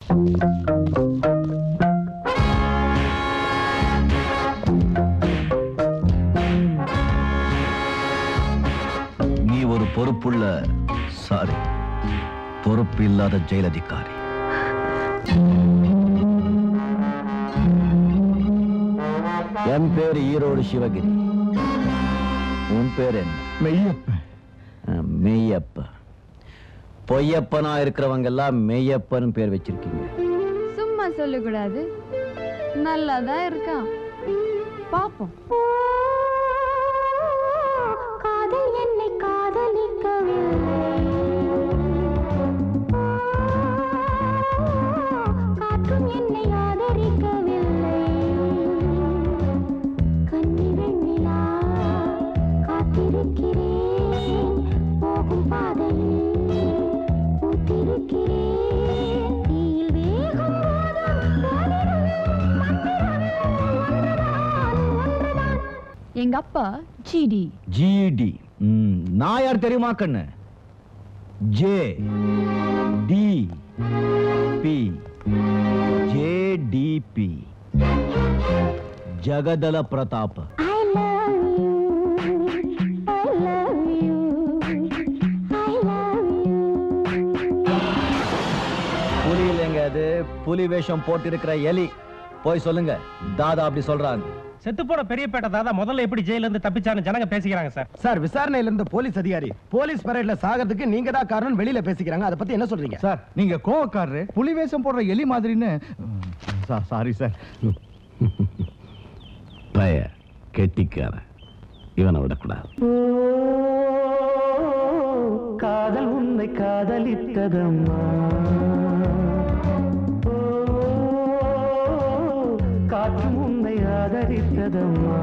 நீ ஒரு பொறுப்புள்ள பொறுப்பு இல்லாத ஜெயில் அதிகாரி. என் பேரு ஈரோடு சிவகிரி. உன் பேர் என்ன? மெய்யப்ப. மெய்யப்ப. பொய்யப்பனா இருக்கிறவங்க எல்லாம் மெய்யப்பன் பேர் வச்சிருக்கீங்க. சும்மா சொல்லக்கூடாது, நல்லாதான் இருக்கான். பாப்போம். காதல் என்னை காதலிக்கவில்லை, காற்றும் என்னை ஆதரிக்கவில்லை. கன்னி வெண்ணிலா காத்திருக்கிறேன், போகும் பாதையில் பூத்திருக்கிறேன். தீயில் வேகம் எங்க அப்பா ஜிடி. ஜிடி. நான் யார் தெரியுமா கண்ணு? J D P. JDP. Jagathala Pratap. புலி இல்லைங்க, அது புலி வேஷம் போட்டிருக்கிற எலி. போய் சொல்லுங்க, தாதா அப்படி சொல்றாங்க. செத்து போன பெரியப்பேட்டை தாதா முதல்ல எப்படி ஜெயில இருந்து தப்பிச்சான்னு ஜனங்க பேசிக்கிறாங்க சார். சார், விசாரணையில இருந்த போலீஸ் அதிகாரி போலீஸ் பரேட்ல சாகிறதுக்கு நீங்க தான் காரணம் வெளியில பேசிக்கிறாங்க. அத பத்தி என்ன சொல்றீங்க? சார், நீங்க கோவக்காரரு, புலி வேஷம் போடுற எலி மாதிரின்னு. Sorry sir. பய கெட்டிக்கார, இவனை விடக்கூடாது. காதல் உன்னை காதலித்ததம்மா, காற்றும் உன்னை ஆதரித்ததம்மா.